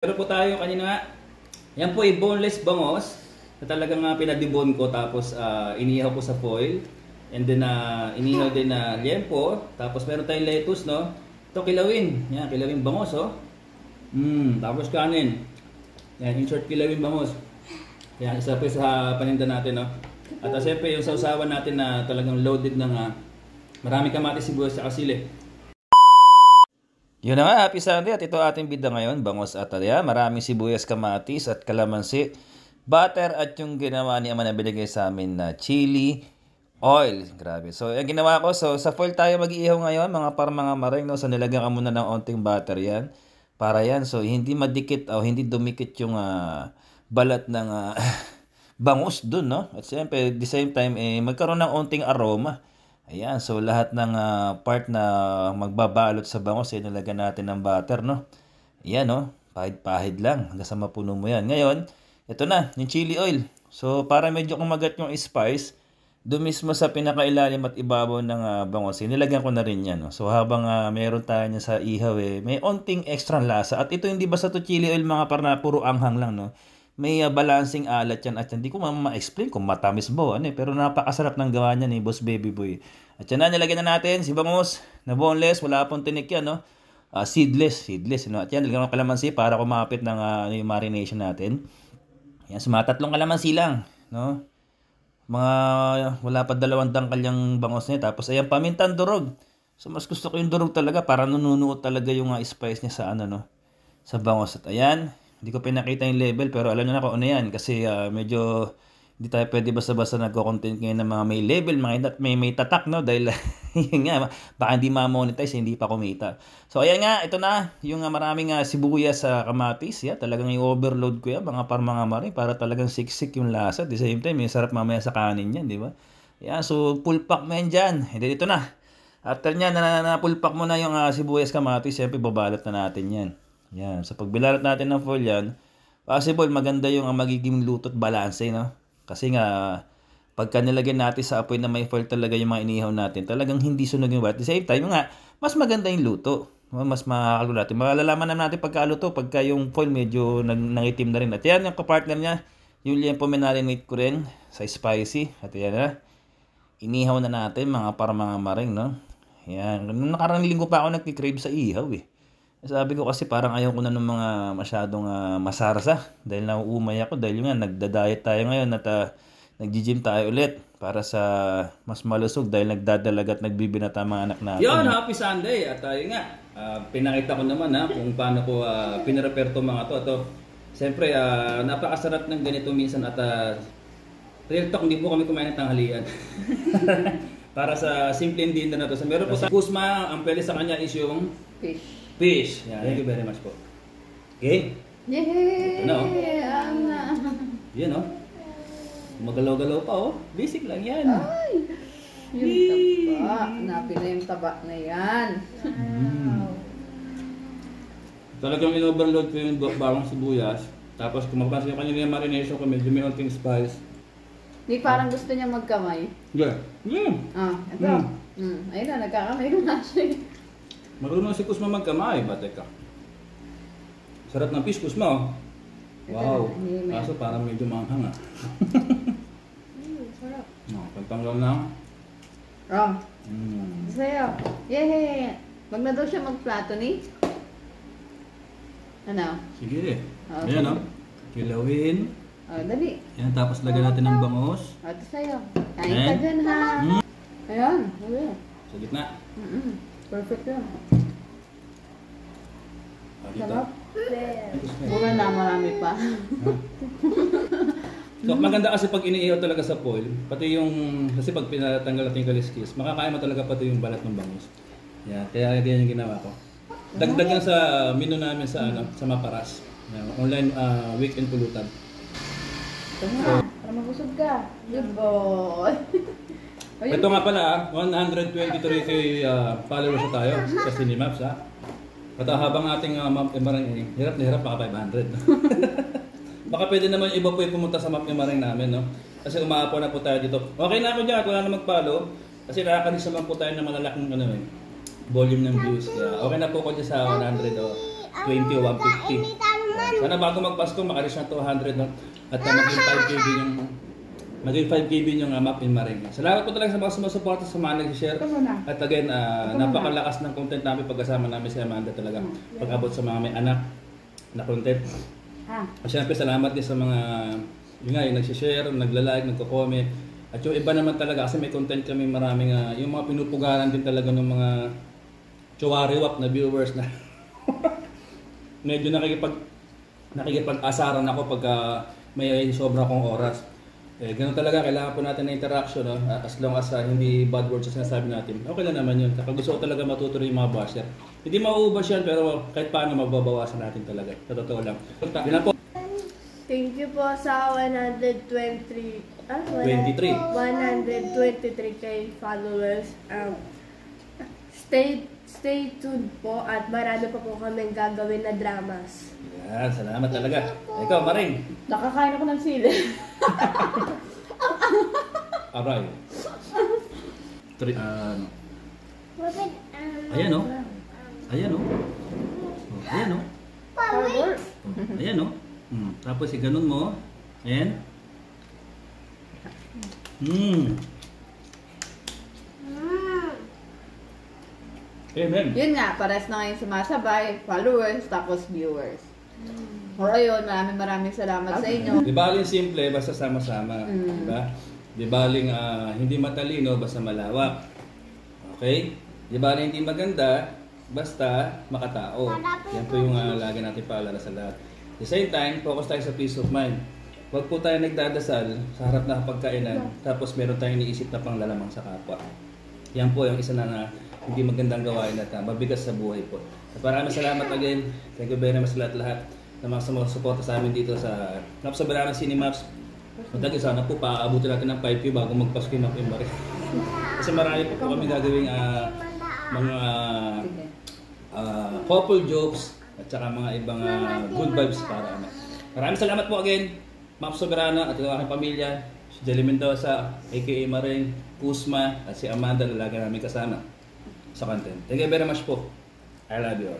Pero po tayo kanina nga, yan po ay boneless bangos na talagang pinadibon ko tapos inihaw ko sa foil. And then inihaw din na liempo. Tapos meron tayong lettuce, no? Ito kilawin. Yan, kilawin bangos, oh. Tapos kanin. Yan, insert kilawin bangos. Yan, isa po sa paninda natin, no? At siyempre yung sausawan natin na talagang loaded ng marami kamatis, sibuyas, at sili. Yun na nga, happy Sunday at ito ating bida ngayon, bangos at maraming sibuyas, kamatis at kalamansi, butter at yung ginawa ni Ama na binigay sa amin na chili oil. Grabe. So, yung ginawa ko, sa foil tayo mag-iihaw ngayon, mga mga maring, no? So, nilagyan ka muna ng onting butter yan. Para yan, so hindi madikit o hindi dumikit yung balat ng bangus dun, no? At siyempre, at the same time, magkaroon ng onting aroma. Ayan, so lahat ng part na magbabalot sa bangus, nilagyan natin ng butter, no? Ayan, no? Pahid-pahid lang, hanggang sa mapuno mo yan. Ngayon, ito na, yung chili oil. So, para medyo kumagat yung spice, doon mismo sa pinakailalim at ibabaw ng bangus, nilagyan ko na rin yan, no? So, habang meron tayo niya sa ihaw, may onting extra lasa. At ito hindi basta to chili oil, mga parna, puro anghang lang, no? May balancing alat yan at hindi ko ma-explain kung matamis ba pero napakasarap ng gawa niya ni Boss Baby Boy. At yan na, nilagyan na natin si bangus na boneless, wala pong tinik yan, no? Seedless, no? At yan, nilagyan ng kalamansi para kumapit ng yung marination natin. Yan, mga 3 kalamansi lang, no? Mga wala pa 2 dangkal yung bangus niya. Tapos ayan, pamintang durog. So mas gusto ko yung durog talaga para nunuot talaga yung spice niya sa no? Sa bangus. At ayan, hindi ko pinakita yung label pero alam niyo na kung ano yan kasi medyo hindi tayo pwede basta-basta nagko-content ngayon ng mga may label, may tatak, no? Dahil yun nga, baka hindi ma-monetize, hindi pa kumita. So ayan nga, ito na yung maraming sibuyas sa kamatis. Talagang i-overload ko yan, mga mari, para talagang siksik yung lasa. At the same time, may sarap mamaya sa kanin yan, di ba? Yan, so full pack mo yan dyan. And then ito na. After nyan, na-full pack mo na yung sibuyas, kamatis, siyempre babalot na natin yan. Yan, so pag bilalot natin ng foil yan, possible maganda yung magiging luto't balance, no? Kasi nga, pagka nilagyan natin sa apoy na may foil talaga yung mga inihaw natin, talagang hindi sunog yung balat. At the same time, nga, mas maganda yung luto. Mas makakalo natin. Malalaman na natin pagkaluto, pagka yung foil medyo nangitim na rin. At yan, yung kapartner niya, yung liempo minarinate ko rin sa spicy. At yan na, inihaw na natin mga maring, no? Yan, nung nakarang linggo pa ako nagkikrave sa ihaw, Sabi ko kasi parang ayaw ko na ng mga masyadong masarsa dahil nauumay ako dahil nga nagda-diet tayo ngayon at nagji-gym tayo ulit para sa mas malusog dahil nagdadalag at nagbibinata mga anak natin. Yon, happy Sunday! At yun nga, pinakita ko naman kung paano ko pinarepair to mga to. Siyempre, napakasarap ng ganito minsan at real talk, hindi po kami kumain ng tanghalian. Para sa simple dinner na to. So, meron po sa Kusma, ang pwede sa kanya is yung fish. Yeah, thank you very much po. Okay? Yay! Ito na, Yan, Magalaw-galaw pa, Basic lang yan. Ay! Yung taba. Napin na yung taba na yan. Talagang in-overload ko yung bawang sibuyas. Tapos kung mapansin ko kanina yung marination ko, medyo may onting spice. Di parang gusto niya magkamay. Yeah. Ito. Ayun na, nagkakamay ko na siya. Marunong si Kusma magkamay, ba teka? Sarap ng fish, Kusma, Wow. Kaso parang medyo manghang, Sarap. Pagtanggal na. Sa'yo. Yay! Wag na daw siya magplato ni. Ano? Sige. Ayan, kilawin. Dali. Yan, tapos lagyan natin ng bangus. Ito sa'yo. Kain ka dyan, ha? Ayan. Sa gitna. Perfect yun. Sarap. Mura na, marami pa. So, maganda kasi pag iniihaw talaga sa foil, pati yung, kasi pag pinatanggal natin yung kaliskis, makakain mo talaga pati yung balat ng bangus. Yan, kaya yan yung ginawa ko. Dagdag yan sa menu namin sa Maparas. Yan, online weekend pulutan. Para mabusog ka. Good boy. Ito nga pala, 123k followers na tayo sa Cinemaps, At habang ating Map Emaring, hirap na hirap, baka 500. Baka pwede naman iba po yung pumunta sa Map Emaring namin, Kasi umaapo na po tayo dito. Okay na ako dyan, wala na mag-follow. Kasi nakakalis naman po tayo ng malalaking volume ng views. Kaya okay na po ko dyan sa 120 o 150. Sana bago magpasko, makalis na 200 no? At maging 5KB yung Map in Maring. Salamat po talaga sa mga sumusuporta, sa mga nag-share. At again, napakalakas ng content namin pagkasama namin si Amanda talaga. Pag-abot sa mga may anak na content. At syempre, salamat din sa mga yung nag-share, nagla-like, nagko-comment. At yung iba naman talaga, kasi may content kami maraming, yung mga pinupugaran din talaga ng mga chowariwap na viewers na medyo nakikipag-asaran ako pag may sobra kong oras. Ganun talaga, kailangan po natin na interaction, no? As long as hindi bad words sa sinasabi natin. Okay lang naman yun. Kapag gusto ko talaga matutuloy yung mga basher. Hindi mauubos yan, pero kahit paano mababawasan natin talaga. Sa totoo lang. Yun lang po. Thank you po sa 123k followers. Stay tuned po at marami pa po kaming gagawin na dramas. Yan, salamat talaga. Ikaw, Maring. Nakakain ako ng sili. Aray. Ayan o. Ayan o. Ayan o. Power. Ayan o. Tapos ganun mo. Ayan. Amen. Yun nga, pares na ngayon sumasabay, followers, tapos viewers. O ayun, maraming salamat sa inyo. Di baling simple, basta sama-sama. Diba? Di baling hindi matalino, basta malawak. Okay? Di baling hindi maganda, basta makatao. Yan po yung lagi natin paalala sa lahat. At the same time, focus tayo sa peace of mind. Huwag po tayo nagdadasal sa harap na pagkainan, tapos meron tayong iniisip na panglalamang sa kapwa. Yan po yung isa na hindi magandang gawain at mabigas sa buhay po. At maraming salamat again. Thank you very much sa lahat na mga sumusuporta sa amin dito sa Soberano Cinemaps. Matagi sana po paaabutin natin ng 5K bago magpasko yung Map in Maring. Kasi marami po kami gagawing mga couple jokes at saka mga ibang good vibes para Maraming salamat po again, Map Soberano at ang aking pamilya, si Jelly Mendoza, aka Maring, Kusma at si Amanda na lagi namin kasama sa content. Thank you very much po. I love you all.